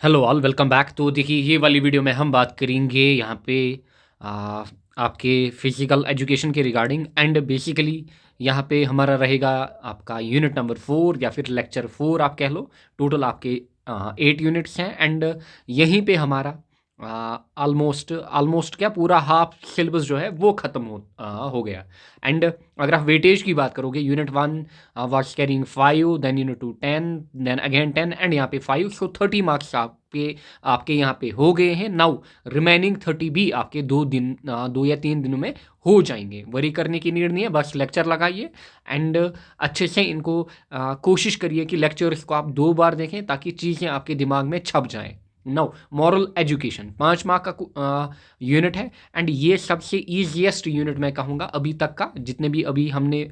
Hello all, welcome back. तो देखिए, ये वाली वीडियो में हम बात करेंगे यहाँ पे आ, आपके फिजिकल एजुकेशन के रिगार्डिंग। एंड बेसिकली यहाँ पे हमारा रहेगा आपका यूनिट नंबर 4 या फिर लेक्चर 4 आप कह लो। टोटल आपके 8 यूनिट्स हैं। एंड यहीं पे हमारा ऑलमोस्ट ऑलमोस्ट क्या पूरा हाफ सिलेबस जो है वो ख़त्म हो गया। एंड अगर आप वेटेज की बात करोगे, unit 1 was carrying 5, then unit 2 10, then again 10 and यहाँ पे 5, सो 30 मार्क्स आपके यहाँ पे हो गए हैं। नाउ रिमेनिंग 30 भी आपके 2 या 3 दिनों में हो जाएंगे। वरी करने की नीड नहीं है, बस लेक्चर लगाइए एंड अच्छे से इनको कोशिश करिए कि लेक्चर्स को आप 2 बार देखें ताकि चीज़ें आपके दिमाग में छप जाएं। नाउ मॉरल एजुकेशन 5 मार्क का यूनिट है। एंड ये सबसे ईजीएस्ट यूनिट मैं कहूँगा अभी तक का, जितने भी अभी हमने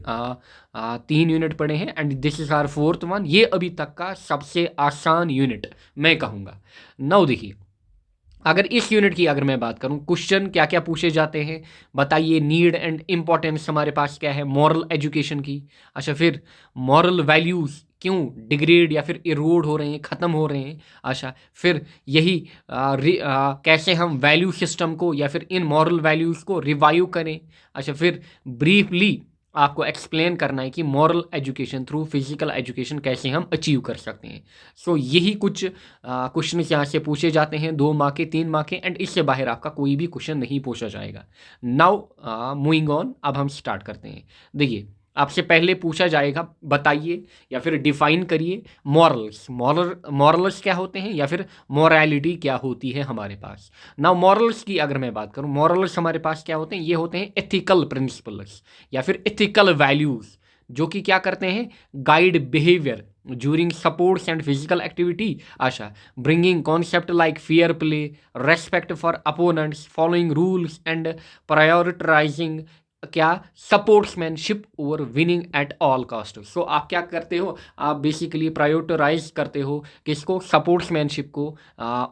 3 यूनिट पढ़े हैं। And this is our 4th 1। ये अभी तक का सबसे आसान यूनिट मैं कहूँगा। नाउ देखिए, अगर इस यूनिट की अगर मैं बात करूं, क्वेश्चन क्या क्या पूछे जाते हैं बताइए। नीड एंड इम्पोर्टेंस हमारे पास क्या है मॉरल एजुकेशन की। अच्छा, फिर मॉरल वैल्यूज़ क्यों डिग्रेड या फिर इरोड हो रहे हैं, ख़त्म हो रहे हैं। अच्छा, फिर यही कैसे हम वैल्यू सिस्टम को या फिर इन मॉरल वैल्यूज़ को रिवाइव करें। अच्छा, फिर ब्रीफली आपको एक्सप्लेन करना है कि moral education through physical education कैसे हम अचीव कर सकते हैं। सो यही कुछ क्वेश्चन यहाँ से पूछे जाते हैं, 2 मार्क के, 3 मार्क के। एंड इससे बाहर आपका कोई भी क्वेश्चन नहीं पूछा जाएगा। नाउ मूविंग ऑन, अब हम स्टार्ट करते हैं। देखिए, आपसे पहले पूछा जाएगा बताइए या फिर डिफाइन करिए मॉरल्स। मॉरल्स क्या होते हैं या फिर मॉरलिटी क्या होती है हमारे पास। नाउ मॉरल्स की अगर मैं बात करूं, मॉरल्स हमारे पास क्या होते हैं, ये होते हैं एथिकल प्रिंसिपल्स या फिर एथिकल वैल्यूज़, जो कि क्या करते हैं, guide behaviour during sports and physical activity. अच्छा, bringing concept like fair play, respect for opponents, following rules and prioritising क्या sportsmanship over winning at all cost. So आप क्या करते हो, आप बेसिकली प्रायोरिटाइज करते हो किसको, स्पोर्ट्समैनशिप को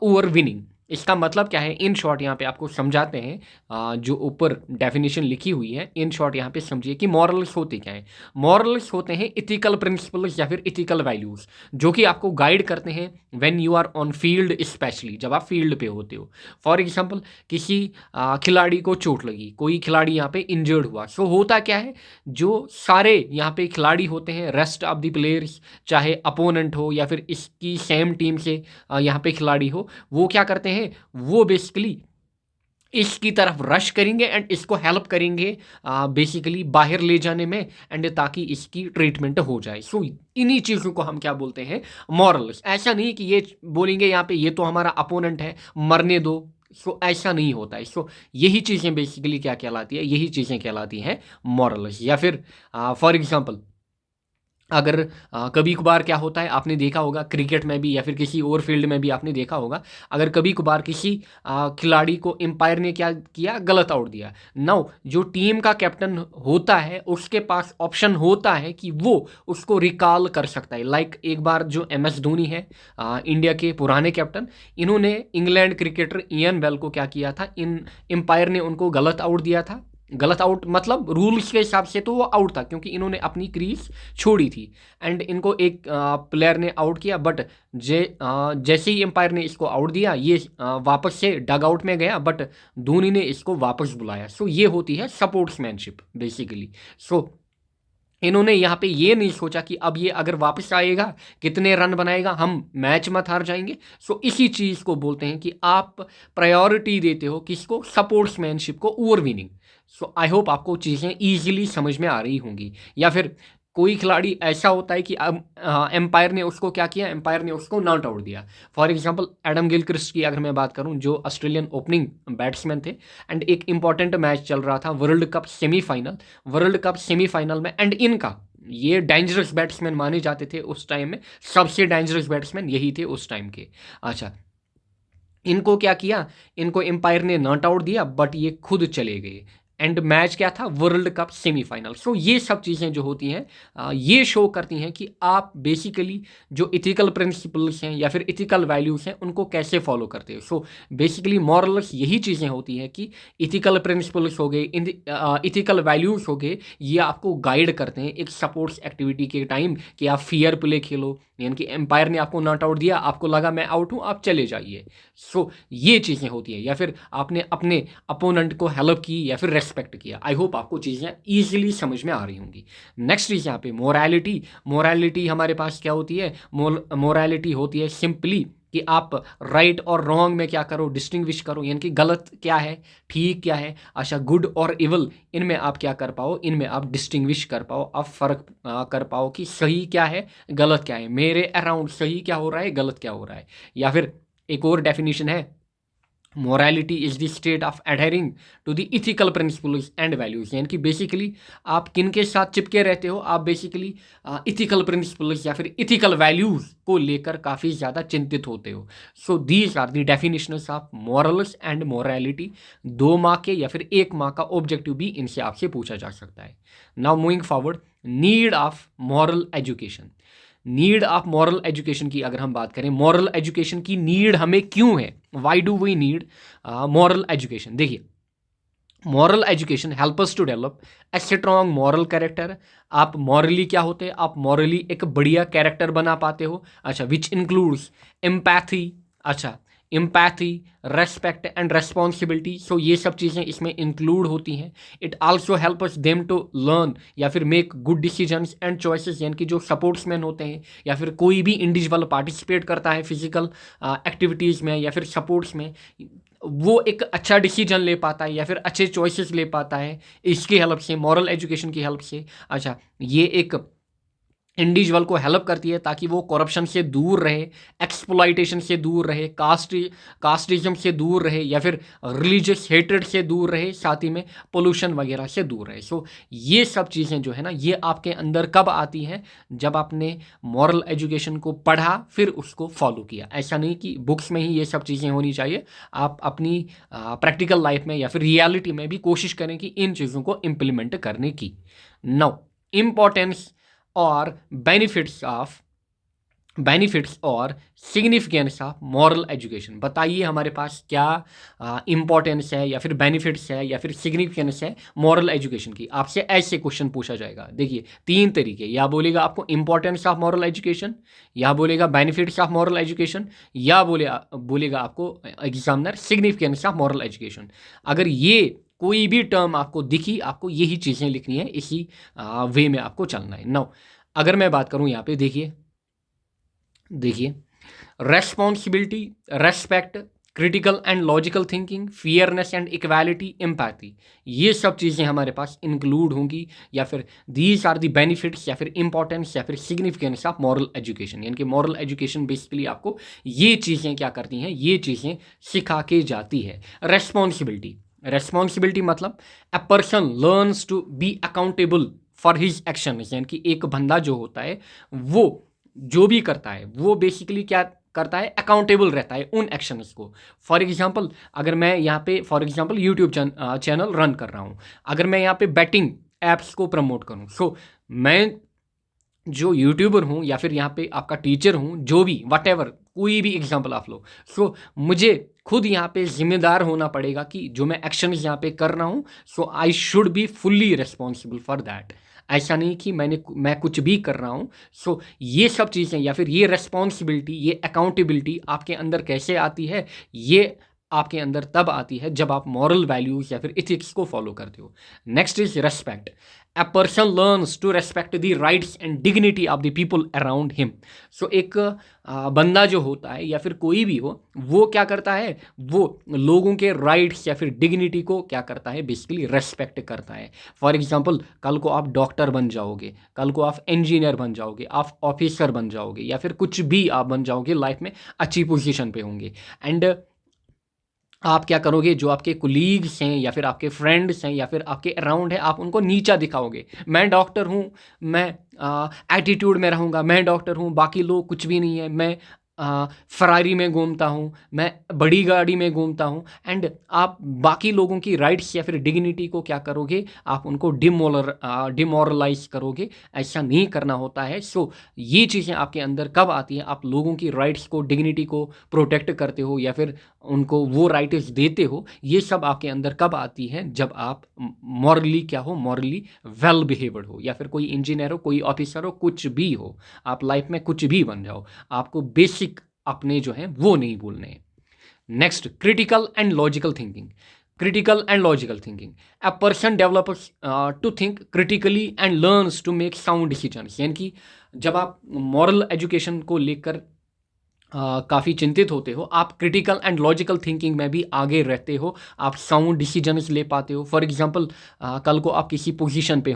ओवर विनिंग। इसका मतलब क्या है, इन शॉर्ट यहाँ पे आपको समझाते हैं। जो ऊपर डेफिनेशन लिखी हुई है, इन शॉर्ट यहाँ पे समझिए कि मॉरल्स होते क्या हैं। मॉरल्स होते हैं इथिकल प्रिंसिपल्स या फिर इथिकल वैल्यूज़, जो कि आपको गाइड करते हैं when you are on field, specially जब आप फील्ड पे होते हो। फॉर एग्जांपल, किसी खिलाड़ी को चोट लगी, कोई खिलाड़ी यहाँ पे इंजर्ड हुआ, सो होता क्या है, जो सारे यहाँ पे खिलाड़ी होते हैं, रेस्ट ऑफ द प्लेयर्स, चाहे अपोनेंट हो या फिर इसकी सेम टीम से यहाँ पे खिलाड़ी हो, वो क्या करते हैं, वो बेसिकली इसकी तरफ रश करेंगे एंड इसको हेल्प करेंगे बेसिकली बाहर ले जाने में, एंड ताकि इसकी ट्रीटमेंट हो जाए। सो इन्हीं चीज़ों को हम क्या बोलते हैं, मॉरल्स। ऐसा नहीं कि ये बोलेंगे यहाँ पे ये तो हमारा अपोनेंट है, मरने दो। सो ऐसा नहीं होता है। सो यही चीज़ें बेसिकली क्या कहलाती है, यही चीज़ें कहलाती हैं मॉरल्स। या फिर फॉर एग्जांपल, अगर कभी कभार क्या होता है, आपने देखा होगा क्रिकेट में भी या फिर किसी और फील्ड में भी आपने देखा होगा, अगर कभी कभार किसी खिलाड़ी को एम्पायर ने क्या किया, गलत आउट दिया। नाउ जो टीम का कैप्टन होता है उसके पास ऑप्शन होता है कि वो उसको रिकॉल कर सकता है। लाइक एक बार जो MS धोनी है, इंडिया के पुराने कैप्टन, इन्होंने इंग्लैंड क्रिकेटर इयन बेल को क्या किया था, इन एम्पायर ने उनको गलत आउट दिया था। गलत आउट मतलब रूल्स के हिसाब से तो वो आउट था, क्योंकि इन्होंने अपनी क्रीज छोड़ी थी एंड इनको एक प्लेयर ने आउट किया। बट जैसे ही एम्पायर ने इसको आउट दिया, ये वापस से डग आउट में गया, बट धोनी ने इसको वापस बुलाया। सो ये होती है सपोर्ट्समैनशिप बेसिकली। सो इन्होंने यहाँ पे ये नहीं सोचा कि अब ये अगर वापस आएगा, कितने रन बनाएगा, हम मैच मत हार जाएंगे। सो इसी चीज़ को बोलते हैं कि आप प्रायोरिटी देते हो किसको, सपोर्ट्समैनशिप को over winning. So I hope आपको चीज़ें ईजिली समझ में आ रही होंगी। या फिर कोई खिलाड़ी ऐसा होता है कि अब एम्पायर ने उसको क्या किया, एम्पायर ने उसको नॉट आउट दिया। फॉर एग्जांपल, एडम गिलक्रिस्ट की अगर मैं बात करूं, जो ऑस्ट्रेलियन ओपनिंग बैट्समैन थे, एंड एक इंपॉर्टेंट मैच चल रहा था, वर्ल्ड कप सेमीफाइनल में, एंड इनका ये डेंजरस बैट्समैन माने जाते थे उस टाइम में, सबसे डेंजरस बैट्समैन यही थे उस टाइम के। अच्छा, इनको क्या किया, इनको एम्पायर ने नॉट आउट दिया, बट ये खुद चले गए। एंड मैच क्या था, वर्ल्ड कप सेमीफाइनल। सो ये सब चीज़ें जो होती हैं ये शो करती हैं कि आप बेसिकली जो इथिकल प्रिंसिपल्स हैं या फिर इथिकल वैल्यूज़ हैं उनको कैसे फॉलो करते हो। सो बेसिकली मॉरल्स यही चीज़ें होती हैं कि इथिकल प्रिंसिपल्स हो गए, इथिकल वैल्यूज़ हो गए, ये आपको गाइड करते हैं एक स्पोर्ट्स एक्टिविटी के टाइम कि आप फेयर प्ले खेलो, यानी कि एम्पायर ने आपको नॉट आउट दिया, आपको लगा मैं आउट हूँ, आप चले जाइए। सो ये चीज़ें होती हैं, या फिर आपने अपने अपोनेंट को हेल्प की या फिर रेस्पेक्ट किया। आई होप आपको चीज़ें ईजिली समझ में आ रही होंगी। नेक्स्ट चीज़ यहाँ पे मोरालिटी। मोरालिटी हमारे पास क्या होती है, मोरालिटी होती है सिंपली कि आप राइट और रॉन्ग में क्या करो, डिस्टिंग्विश करो, यानी कि गलत क्या है, ठीक क्या है, अच्छा गुड और इवल, इनमें आप क्या कर पाओ, इनमें आप डिस्टिंग्विश कर पाओ, आप फ़र्क कर पाओ कि सही क्या है, गलत क्या है, मेरे अराउंड सही क्या हो रहा है, गलत क्या हो रहा है। या फिर एक और डेफिनेशन है, morality is the state of adhering to the ethical principles and values, यानी कि बेसिकली आप किन के साथ चिपके रहते हो, आप बेसिकली इथिकल प्रिंसिपल्स या फिर इथिकल वैल्यूज को लेकर काफ़ी ज़्यादा चिंतित होते हो। So these are the definitions of morals and morality. 2 mark के या फिर 1 मार्क का ऑब्जेक्टिव भी इनसे आपसे पूछा जा सकता है। Now moving forward, need of moral education. Need of moral education की अगर हम बात करें, मॉरल एजुकेशन की नीड हमें क्यों है, why do we need moral education. देखिए, moral education help us to develop a strong moral character. आप मॉरली क्या होते हैं, आप मॉरली एक बढ़िया कैरेक्टर बना पाते हो। अच्छा, विच इंक्लूड्स एम्पैथी, अच्छा empathy, respect and responsibility. So ये सब चीज़ें इसमें इंक्लूड होती हैं। It also help us them to learn या फिर make good decisions and choices, यानी कि जो सपोर्ट्समैन होते हैं या फिर कोई भी इंडिविजुअल पार्टिसिपेट करता है फिजिकल एक्टिविटीज़ में या फिर सपोर्ट्स में, वो एक अच्छा डिसीजन ले पाता है या फिर अच्छे चॉइसेस ले पाता है इसकी हेल्प से, मॉरल एजुकेशन की हेल्प से। अच्छा, ये एक इंडिविजुअल को हेल्प करती है ताकि वो करप्शन से दूर रहे, एक्सप्लॉइटेशन से दूर रहे, कास्टिज्म से दूर रहे या फिर रिलीजियस हेट्रेड से दूर रहे, साथ ही में पोल्यूशन वगैरह से दूर रहे। सो ये सब चीज़ें जो है ना, ये आपके अंदर कब आती हैं, जब आपने मॉरल एजुकेशन को पढ़ा फिर उसको फॉलो किया। ऐसा नहीं कि बुक्स में ही ये सब चीज़ें होनी चाहिए, आप अपनी प्रैक्टिकल लाइफ में या फिर रियलिटी में भी कोशिश करें कि इन चीज़ों को इम्प्लीमेंट करने की। नाउ इम्पॉर्टेंस और बेनिफिट्स और सिग्निफिकेंस ऑफ मॉरल एजुकेशन। बताइए हमारे पास क्या इम्पोर्टेंस है या फिर बेनिफिट्स है या फिर सिग्निफिकेंस है मॉरल एजुकेशन की। आपसे ऐसे क्वेश्चन पूछा जाएगा। देखिए, 3 तरीके, या बोलेगा आपको इम्पोर्टेंस ऑफ मॉरल एजुकेशन, या बोलेगा बेनिफिट्स ऑफ मॉरल एजुकेशन, या बोलेगा आपको examiner significance of moral education. अगर ये कोई भी टर्म आपको दिखी, आपको यही चीज़ें लिखनी है, इसी वे में आपको चलना है। नाउ अगर मैं बात करूं यहाँ पे, देखिए responsibility, respect, critical and logical thinking, fairness and equality, empathy, ये सब चीज़ें हमारे पास इंक्लूड होंगी, या फिर दीज आर द बेनिफिट्स या फिर इंपॉर्टेंस या फिर सिग्निफिकेंस ऑफ मॉरल एजुकेशन। यानी कि मॉरल एजुकेशन बेसिकली आपको ये चीज़ें क्या करती हैं, ये चीज़ें सिखा के जाती है। रेस्पॉन्सिबिलिटी मतलब a person learns to be accountable for his action, यानी कि एक बंदा जो होता है वो जो भी करता है वो बेसिकली क्या करता है, अकाउंटेबल रहता है उन एक्शंस को। फॉर एग्जांपल, अगर मैं यहाँ पे यूट्यूब चैनल रन कर रहा हूँ, अगर मैं यहाँ पे बैटिंग एप्स को प्रमोट करूँ, सो मैं जो यूट्यूबर हूँ या फिर यहाँ पे आपका टीचर हूँ, जो भी वट कोई भी एग्जांपल आप लो, सो मुझे खुद यहाँ पे जिम्मेदार होना पड़ेगा कि जो मैं एक्शन यहाँ पे कर रहा हूँ, so I should be fully responsible for that. ऐसा नहीं कि मैं कुछ भी कर रहा हूँ। सो ये सब चीज़ें या फिर ये रिस्पॉन्सिबिलिटी, ये अकाउंटेबिलिटी आपके अंदर कैसे आती है, ये आपके अंदर तब आती है जब आप मॉरल वैल्यूज या फिर इथिक्स को फॉलो करते हो। Next is respect. A person learns to respect the rights and dignity of the people around him. So एक बंदा जो होता है या फिर कोई भी हो, वो क्या करता है, वो लोगों के राइट्स या फिर डिग्निटी को क्या करता है, बेसिकली रेस्पेक्ट करता है। फॉर एग्जांपल, कल को आप डॉक्टर बन जाओगे, कल को आप इंजीनियर बन जाओगे, आप ऑफिसर बन जाओगे, या फिर कुछ भी आप बन जाओगे लाइफ में, अच्छी पोजीशन पे होंगे, एंड आप क्या करोगे, जो आपके कुलीग्स हैं या फिर आपके फ्रेंड्स हैं या फिर आपके अराउंड है, आप उनको नीचा दिखाओगे। मैं डॉक्टर हूँ, मैं एटीट्यूड में रहूँगा, मैं डॉक्टर हूँ, बाकी लोग कुछ भी नहीं है, मैं फरारी में घूमता हूँ, मैं बड़ी गाड़ी में घूमता हूँ, एंड आप बाकी लोगों की राइट्स या फिर डिग्निटी को क्या करोगे, आप उनको डिमोरलाइज करोगे। ऐसा नहीं करना होता है। सो ये चीज़ें आपके अंदर कब आती हैं, आप लोगों की राइट्स को, डिग्निटी को प्रोटेक्ट करते हो या फिर उनको वो राइट्स देते हो, ये सब आपके अंदर कब आती है, जब आप मॉरली क्या हो, मॉरली वेल बिहेव्ड हो, या फिर कोई इंजीनियर हो, कोई ऑफिसर हो, कुछ भी हो, आप लाइफ में कुछ भी बन जाओ, आपको बेसिक अपने जो हैं वो नहीं भूलने हैं। Next, critical and logical thinking. Critical and logical thinking, a person develops to think critically and learns to make sound decisions. यानी कि जब आप मॉरल एजुकेशन को लेकर काफ़ी चिंतित होते हो, आप क्रिटिकल एंड लॉजिकल थिंकिंग में भी आगे रहते हो, आप साउंड डिसीजंस ले पाते हो। फॉर एग्जांपल, कल को आप किसी पोजीशन पे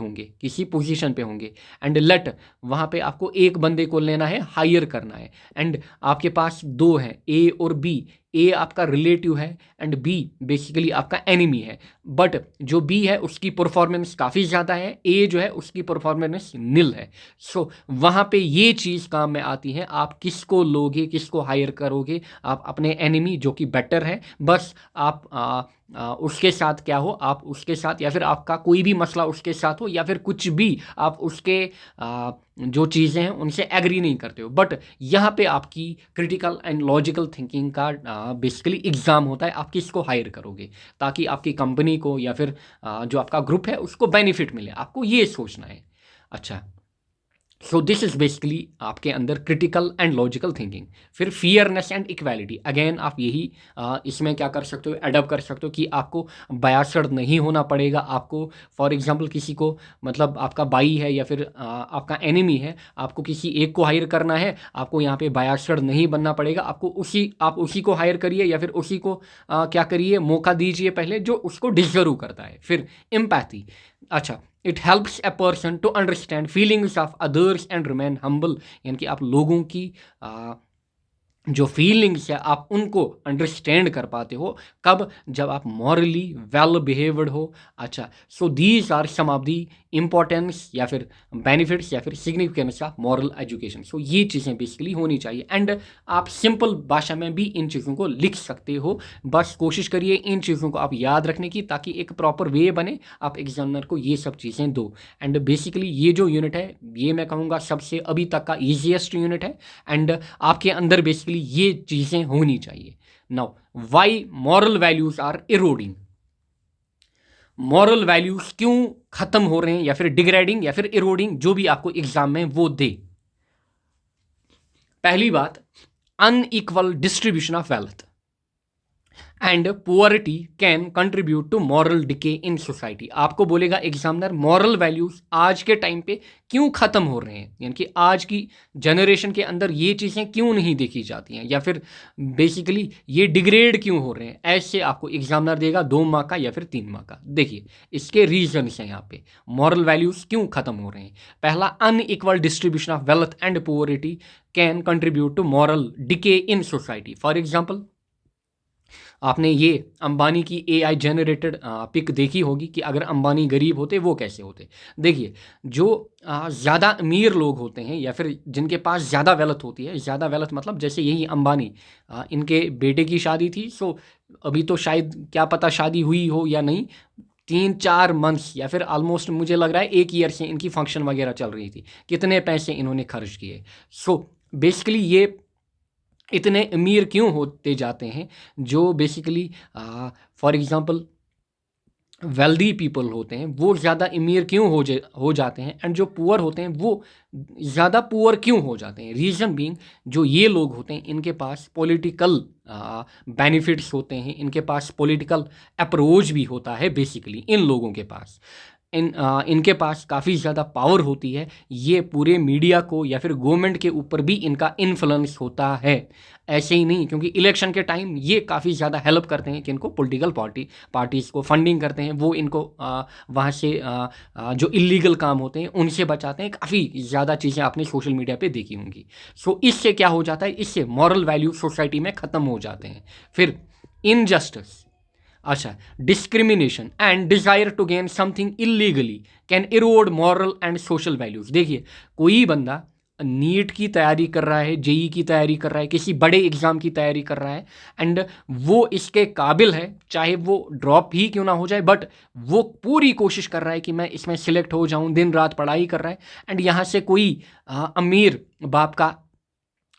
होंगे एंड लेट वहाँ पे आपको एक बंदे को लेना है, हायर करना है, एंड आपके पास दो हैं, ए और बी। ए आपका रिलेटिव है एंड बी बेसिकली आपका एनिमी है, बट जो बी है उसकी परफॉर्मेंस काफ़ी ज़्यादा है, ए जो है उसकी परफॉर्मेंस निल है। सो वहाँ पे ये चीज़ काम में आती है, आप किसको लोगे, किसको हायर करोगे, आप अपने एनिमी जो कि बेटर है, बस आप उसके साथ क्या हो, आप उसके साथ, या फिर आपका कोई भी मसला उसके साथ हो, या फिर कुछ भी आप उसके जो चीज़ें हैं उनसे एग्री नहीं करते हो, बट यहाँ पे आपकी क्रिटिकल एंड लॉजिकल थिंकिंग का बेसिकली एग्ज़ाम होता है, आप किसको हायर करोगे ताकि आपकी कंपनी को या फिर जो आपका ग्रुप है उसको बेनिफिट मिले, आपको ये सोचना है। अच्छा, सो दिस इज़ बेसिकली आपके अंदर क्रिटिकल एंड लॉजिकल थिंकिंग। फिर फियरनेस एंड इक्वालिटी, अगेन आप यही इसमें क्या कर सकते हो, एडप्ट कर सकते हो कि आपको बायासड नहीं होना पड़ेगा। आपको फॉर एग्जांपल किसी को, मतलब आपका भाई है या फिर आपका एनिमी है, आपको किसी एक को हायर करना है, आपको यहाँ पे बायासड नहीं बनना पड़ेगा, आप उसी को हायर करिए या फिर उसी को क्या करिए, मौका दीजिए पहले जो उसको डिजर्व करता है। फिर एम्पैथी, अच्छा, it helps a person to understand feelings of others and remain humble. यानी कि आप लोगों की जो फीलिंग्स है आप उनको अंडरस्टैंड कर पाते हो, कब, जब आप मॉरली वेल बिहेव्ड हो। अच्छा, so these are some of the importance या फिर बेनिफिट्स या फिर significance of moral education. So ये चीज़ें बेसिकली होनी चाहिए, एंड आप सिंपल भाषा में भी इन चीज़ों को लिख सकते हो। बस कोशिश करिए इन चीज़ों को आप याद रखने की, ताकि एक प्रॉपर वे बने, आप एग्जामिनर को ये सब चीज़ें दो। एंड बेसिकली ये जो यूनिट है, ये मैं कहूँगा सबसे अभी तक का ईजीएस्ट यूनिट है, एंड आपके अंदर बेसिकली ये चीज़ें होनी चाहिए। Now, why moral values are eroding. Moral values क्यों खत्म हो रहे हैं या फिर डिग्रेडिंग या फिर इरोडिंग, जो भी आपको एग्जाम में वो दे। पहली बात, unequal distribution of wealth and poverty can contribute to moral decay in society. आपको बोलेगा एग्जामिनर मॉरल वैल्यूज आज के टाइम पे क्यों खत्म हो रहे हैं, यानी कि आज की जनरेशन के अंदर ये चीज़ें क्यों नहीं देखी जाती हैं, या फिर बेसिकली ये डिग्रेड क्यों हो रहे हैं, ऐसे आपको एग्जामिनर देगा 2 माह का या फिर 3 माह का। देखिए इसके रीजन्स हैं यहाँ पे, मॉरल वैल्यूज क्यों खत्म हो रहे हैं। पहला, unequal distribution of wealth and poverty can contribute to moral decay in society. For example, आपने ये अंबानी की एआई जनरेटेड पिक देखी होगी कि अगर अंबानी गरीब होते वो कैसे होते। देखिए, जो ज़्यादा अमीर लोग होते हैं या फिर जिनके पास ज़्यादा वेल्थ होती है, ज़्यादा वेल्थ मतलब जैसे यही अंबानी, इनके बेटे की शादी थी, सो अभी तो शायद क्या पता शादी हुई हो या नहीं, 3-4 मंथ्स या फिर ऑलमोस्ट मुझे लग रहा है 1 ईयर से इनकी फंक्शन वगैरह चल रही थी, कितने पैसे इन्होंने खर्च किए। सो बेसिकली ये इतने अमीर क्यों होते जाते हैं, जो basically for example wealthy people होते हैं वो ज़्यादा अमीर क्यों हो जाते हैं, एंड जो पुअर होते हैं वो ज़्यादा पुअर क्यों हो जाते हैं। रीज़न बीइंग, जो ये लोग होते हैं इनके पास पॉलिटिकल बेनिफिट्स होते हैं, इनके पास पॉलिटिकल अप्रोच भी होता है। बेसिकली इन लोगों के पास इनके पास काफ़ी ज़्यादा पावर होती है, ये पूरे मीडिया को या फिर गवर्नमेंट के ऊपर भी इनका इन्फ्लुएंस होता है। ऐसे ही नहीं, क्योंकि इलेक्शन के टाइम ये काफ़ी ज़्यादा हेल्प करते हैं कि इनको पॉलिटिकल पार्टीज़ को फंडिंग करते हैं, वो इनको वहाँ से जो इलीगल काम होते हैं उनसे बचाते हैं। काफ़ी ज़्यादा चीज़ें आपने सोशल मीडिया पे देखी होंगी। सो इससे क्या हो जाता है, इससे मॉरल वैल्यू सोसाइटी में ख़त्म हो जाते हैं। फिर इनजस्टिस, अच्छा, discrimination and desire to gain something illegally can erode moral and social values. देखिए, कोई बंदा नीट की तैयारी कर रहा है, जेई की तैयारी कर रहा है, किसी बड़े एग्ज़ाम की तैयारी कर रहा है एंड वो इसके काबिल है, चाहे वो ड्रॉप ही क्यों ना हो जाए, बट वो पूरी कोशिश कर रहा है कि मैं इसमें सिलेक्ट हो जाऊं, दिन रात पढ़ाई कर रहा है एंड यहाँ से कोई अमीर बाप का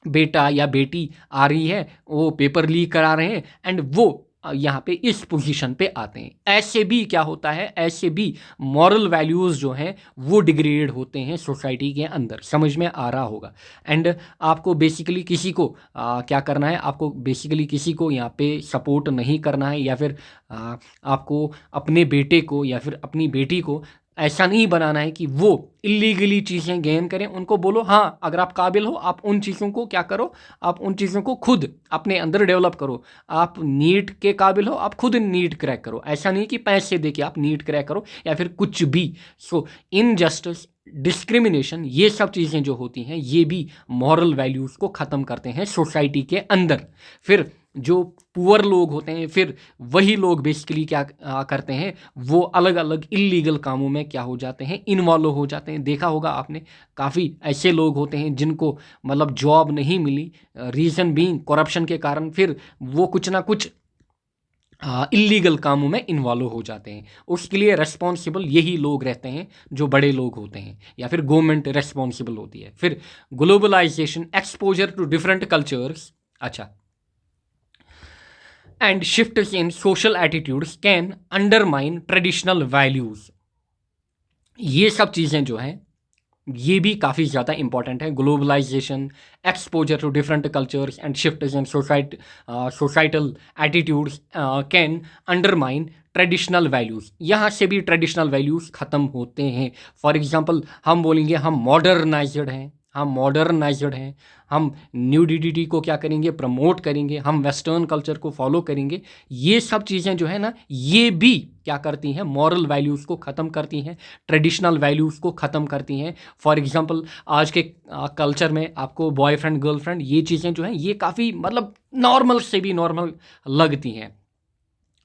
बेटा या बेटी आ रही है, वो पेपर लीक करा रहे हैं एंड वो यहाँ पे इस पोजीशन पे आते हैं। ऐसे भी क्या होता है, ऐसे भी मॉरल वैल्यूज़ जो हैं वो डिग्रेड होते हैं सोसाइटी के अंदर, समझ में आ रहा होगा। एंड आपको बेसिकली किसी को क्या करना है, आपको बेसिकली किसी को यहाँ पे सपोर्ट नहीं करना है, या फिर आपको अपने बेटे को या फिर अपनी बेटी को ऐसा नहीं बनाना है कि वो इलीगली चीज़ें गेन करें। उनको बोलो हाँ, अगर आप काबिल हो आप उन चीज़ों को क्या करो, आप उन चीज़ों को खुद अपने अंदर डेवलप करो। आप नीट के काबिल हो, आप खुद नीट क्रैक करो। ऐसा नहीं कि पैसे दे के आप नीट क्रैक करो या फिर कुछ भी। सो इनजस्टिस, डिस्क्रिमिनेशन, ये सब चीज़ें जो होती हैं ये भी मॉरल वैल्यूज़ को ख़त्म करते हैं सोसाइटी के अंदर। फिर जो पुअर लोग होते हैं, फिर वही लोग बेसिकली क्या करते हैं, वो अलग अलग इलीगल कामों में क्या हो जाते हैं, इन्वॉल्व हो जाते हैं। देखा होगा आपने, काफ़ी ऐसे लोग होते हैं जिनको मतलब जॉब नहीं मिली, रीज़न बीइंग करप्शन के कारण, फिर वो कुछ ना कुछ इलीगल कामों में इन्वॉल्व हो जाते हैं। उसके लिए रेस्पॉन्सिबल यही लोग रहते हैं जो बड़े लोग होते हैं, या फिर गवर्नमेंट रेस्पॉन्सिबल होती है। फिर globalisation, exposure to different cultures, अच्छा, and shifts in social attitudes can undermine traditional values. ये सब चीज़ें जो हैं ये भी काफ़ी ज़्यादा इंपॉर्टेंट है। Globalisation, exposure to different cultures and shifts in societal attitudes can undermine traditional values. यहाँ से भी ट्रेडिशनल वैल्यूज़ ख़त्म होते हैं। फॉर एग्जांपल हम बोलेंगे हम मॉडर्नाइज्ड हैं, हम न्यूडिटी को क्या करेंगे, प्रमोट करेंगे, हम वेस्टर्न कल्चर को फॉलो करेंगे। ये सब चीज़ें जो है ना, ये भी क्या करती हैं, मॉरल वैल्यूज़ को ख़त्म करती हैं, ट्रेडिशनल वैल्यूज़ को ख़त्म करती हैं। फॉर एग्जांपल आज के कल्चर में आपको बॉयफ्रेंड गर्लफ्रेंड ये चीज़ें जो हैं ये काफ़ी मतलब नॉर्मल से भी नॉर्मल लगती हैं।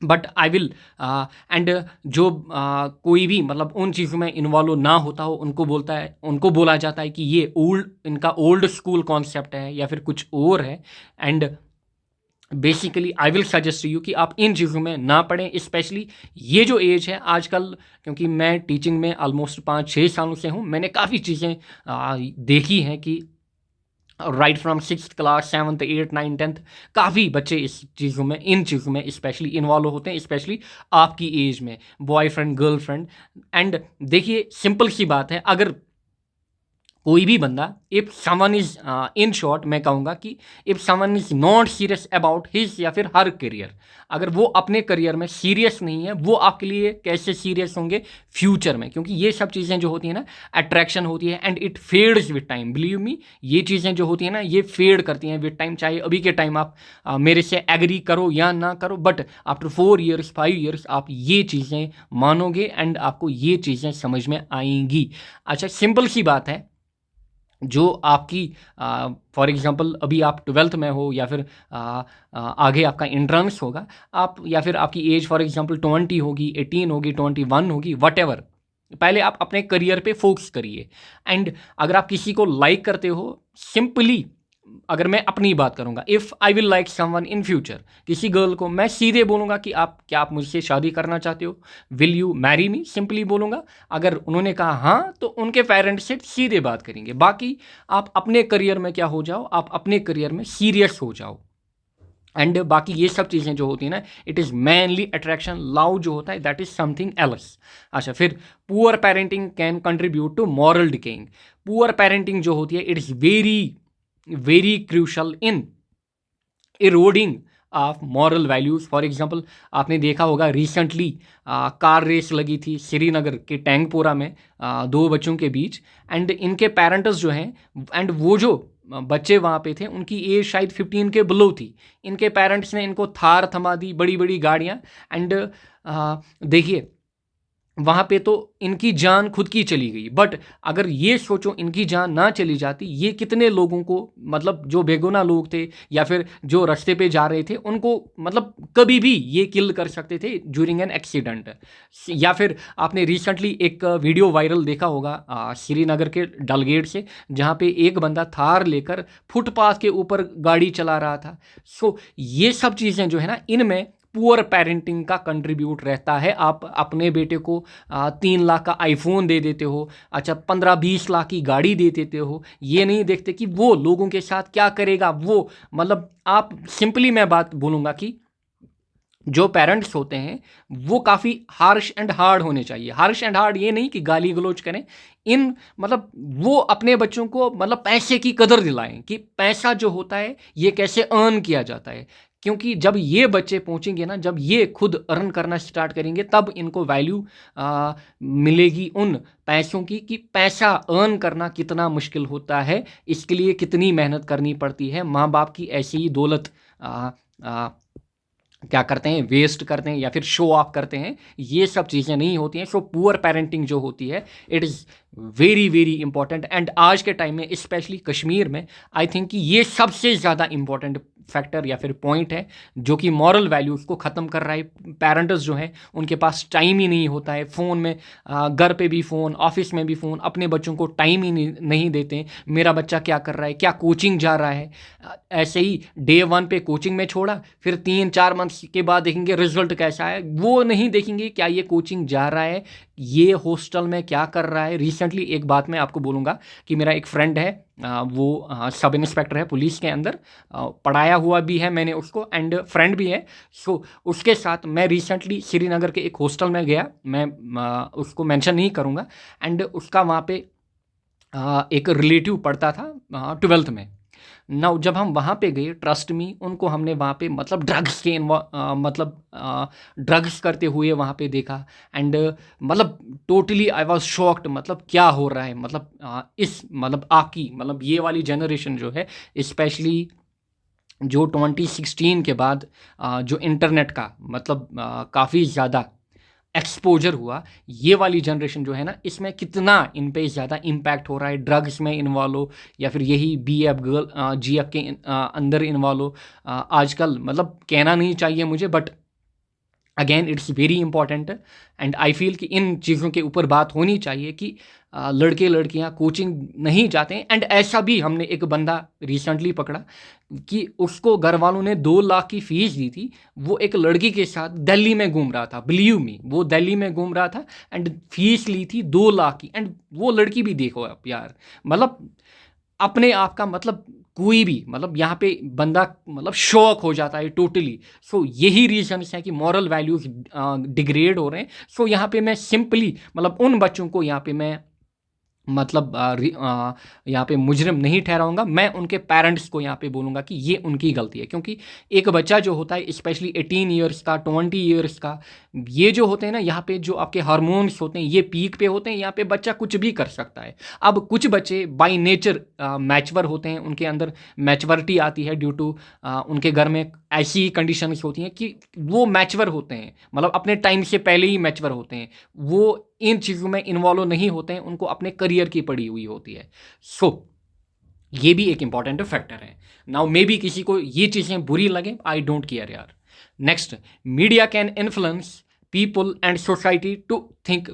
बट आई विल एंड जो कोई भी मतलब उन चीज़ों में इन्वॉल्व ना होता हो, उनको बोला जाता है कि ये इनका ओल्ड स्कूल कॉन्सेप्ट है या फिर कुछ और है। And basically I will suggest you कि आप इन चीज़ों में ना पढ़ें, स्पेशली ये जो एज है आजकल। क्योंकि मैं टीचिंग में ऑलमोस्ट 5-6 सालों से हूँ, मैंने काफ़ी चीज़ें देखी हैं कि right from 6th class, 7th, 8th, 9th, 10th काफ़ी बच्चे इन चीज़ों में स्पेशली इन्वॉल्व होते हैं, स्पेशली आपकी एज में, बॉयफ्रेंड गर्लफ्रेंड। एंड देखिए सिंपल सी बात है, अगर कोई भी बंदा, if someone is in short मैं कहूँगा कि if someone is not serious about his या फिर हर करियर, अगर वो अपने करियर में सीरियस नहीं है, वो आपके लिए कैसे सीरियस होंगे फ्यूचर में। क्योंकि ये सब चीज़ें जो होती हैं ना, अट्रैक्शन होती है and it fades with time, believe me, ये चीज़ें जो होती हैं ना ये फेड करती हैं विद टाइम। चाहे अभी के टाइम आप मेरे से एग्री करो या ना करो, बट आफ्टर 4 years 5 years आप ये चीज़ें मानोगे एंड आपको ये चीज़ें समझ में आएंगी। अच्छा, सिंपल सी बात है, जो आपकी फॉर एग्जांपल अभी आप 12th में हो या फिर आगे आपका एंट्रेंस होगा, आप या फिर आपकी एज फॉर एग्जांपल 20 होगी, 18 होगी, 21 होगी, वटेवर, पहले आप अपने करियर पे फोकस करिए। एंड अगर आप किसी को लाइक करते हो, सिंपली अगर मैं अपनी बात करूंगा, if I will like someone in future, किसी गर्ल को मैं सीधे बोलूंगा कि आप मुझसे शादी करना चाहते हो, will you marry me, simply बोलूंगा। अगर उन्होंने कहा हाँ, तो उनके पेरेंट्स से सीधे बात करेंगे। बाकी आप अपने करियर में क्या हो जाओ, आप अपने करियर में सीरियस हो जाओ। एंड बाकी ये सब चीज़ें जो होती हैं ना, it is mainly attraction, love जो होता है दैट इज़ समथिंग एल्स। अच्छा, फिर poor parenting can contribute to moral decaying. Poor parenting जो होती है it is very crucial in eroding of moral values. For example आपने देखा होगा रिसेंटली कार रेस लगी थी श्रीनगर के टैंकपोरा में, 2 बच्चों के बीच, एंड इनके पेरेंट्स जो हैं, एंड वो जो बच्चे वहाँ पे थे उनकी एज शायद 15 के बिलो थी। इनके पेरेंट्स ने इनको थार थमा दी, बड़ी बड़ी गाड़ियाँ। एंड देखिए वहाँ पे तो इनकी जान खुद की चली गई, बट अगर ये सोचो इनकी जान ना चली जाती, ये कितने लोगों को, मतलब जो बेगुनाह लोग थे या फिर जो रास्ते पे जा रहे थे, उनको मतलब कभी भी ये किल कर सकते थे ड्यूरिंग एन एक्सीडेंट। या फिर आपने रिसेंटली एक वीडियो वायरल देखा होगा श्रीनगर के डलगेट से, जहाँ पे एक बंदा थार लेकर फुटपाथ के ऊपर गाड़ी चला रहा था। सो ये सब चीज़ें जो है ना, इनमें पुअर पेरेंटिंग का कंट्रीब्यूट रहता है। आप अपने बेटे को 3 लाख का आईफोन दे देते हो, अच्छा 15-20 लाख की गाड़ी दे देते हो, ये नहीं देखते कि वो लोगों के साथ क्या करेगा। वो मतलब आप सिंपली मैं बात बोलूँगा कि जो पेरेंट्स होते हैं वो काफ़ी हार्श एंड हार्ड होने चाहिए। हार्श एंड हार्ड ये नहीं कि गाली गलौज करें, इन मतलब वो अपने बच्चों को मतलब पैसे की कदर दिलाएं कि पैसा जो होता है ये कैसे अर्न किया जाता है। क्योंकि जब ये बच्चे पहुंचेंगे ना, जब ये खुद अर्न करना स्टार्ट करेंगे, तब इनको वैल्यू मिलेगी उन पैसों की, कि पैसा अर्न करना कितना मुश्किल होता है, इसके लिए कितनी मेहनत करनी पड़ती है। माँ बाप की ऐसी ही दौलत आ, आ, क्या करते हैं, वेस्ट करते हैं या फिर शो ऑफ करते हैं, ये सब चीज़ें नहीं होती हैं। सो पुअर पेरेंटिंग जो होती है, it is very very important. And आज के टाइम में स्पेशली कश्मीर में आई थिंक कि ये सबसे ज़्यादा इंपॉर्टेंट फैक्टर या फिर पॉइंट है जो कि मॉरल वैल्यूज़ को ख़त्म कर रहा है। पेरेंट्स जो हैं उनके पास टाइम ही नहीं होता है, फ़ोन में घर पे भी फ़ोन, ऑफिस में भी फ़ोन, अपने बच्चों को टाइम ही नहीं देते। मेरा बच्चा क्या कर रहा है, क्या कोचिंग जा रहा है, ऐसे ही डे 1 पे कोचिंग में छोड़ा, फिर 3-4 मंथ्स के बाद देखेंगे रिजल्ट कैसा है, वो नहीं देखेंगे क्या ये कोचिंग जा रहा है, ये हॉस्टल में क्या कर रहा है। रिसेंटली एक बात मैं आपको बोलूँगा कि मेरा एक फ्रेंड है, वो सब इंस्पेक्टर है पुलिस के अंदर, पढ़ाया हुआ भी है मैंने उसको, एंड फ्रेंड भी है। सो उसके साथ मैं रिसेंटली श्रीनगर के एक हॉस्टल में गया, मैं उसको मेंशन नहीं करूँगा, एंड उसका वहाँ पे एक रिलेटिव पढ़ता था 12th में। नाउ जब हम वहाँ पे गए, ट्रस्ट मी, उनको हमने वहाँ पे मतलब ड्रग्स के मतलब ड्रग्स करते हुए वहाँ पे देखा, एंड मतलब टोटली आई वाज शॉक्ड, मतलब क्या हो रहा है। मतलब इस मतलब आपकी मतलब ये वाली जनरेशन जो है, स्पेशली जो 2016 के बाद जो इंटरनेट का मतलब काफ़ी ज़्यादा एक्सपोजर हुआ, ये वाली जनरेशन जो है ना, इसमें कितना इन पे ज़्यादा इम्पैक्ट हो रहा है। ड्रग्स में इन्वॉल्व हो या फिर यही जीएफ के अंदर इन्वॉल्व हो। आजकल मतलब कहना नहीं चाहिए मुझे, but again it's very important, and I feel कि इन चीज़ों के ऊपर बात होनी चाहिए कि लड़के लड़कियां कोचिंग नहीं जाते हैं। एंड ऐसा भी हमने एक बंदा रिसेंटली पकड़ा कि उसको घर वालों ने 2 लाख की फीस दी थी, वो एक लड़की के साथ दिल्ली में घूम रहा था, बिलीव मी, वो दिल्ली में घूम रहा था एंड फीस ली थी 2 लाख की। एंड वो लड़की भी देखो आप यार, मतलब अपने आप का मतलब कोई भी मतलब यहाँ पे बंदा मतलब शौक हो जाता है टोटली। सो यही रीजन्स हैं कि मॉरल वैल्यूज डिग्रेड हो रहे हैं। सो यहाँ पे मैं सिंपली मतलब उन बच्चों को यहाँ पे मैं मतलब यहाँ पे मुजरिम नहीं ठहराऊंगा, मैं उनके पेरेंट्स को यहाँ पे बोलूँगा कि ये उनकी गलती है। क्योंकि एक बच्चा जो होता है स्पेशली 18 ईयर्स का, 20 ईयर्स का, ये जो होते हैं ना, यहाँ पे जो आपके हार्मोन्स होते हैं ये पीक पे होते हैं, यहाँ पे बच्चा कुछ भी कर सकता है। अब कुछ बच्चे बाय नेचर मैच्योर होते हैं, उनके अंदर मैच्योरिटी आती है ड्यू टू उनके घर में ऐसी कंडीशंस होती हैं कि वो मैच्योर होते हैं, मतलब अपने टाइम से पहले ही मैच्योर होते हैं, वो इन चीज़ों में इन्वॉल्व नहीं होते हैं, उनको अपने करियर की पड़ी हुई होती है। सो ये भी एक इंपॉर्टेंट फैक्टर है। नाउ मे बी किसी को ये चीज़ें बुरी लगे, आई डोंट केयर यार। Next, media can influence people and society to think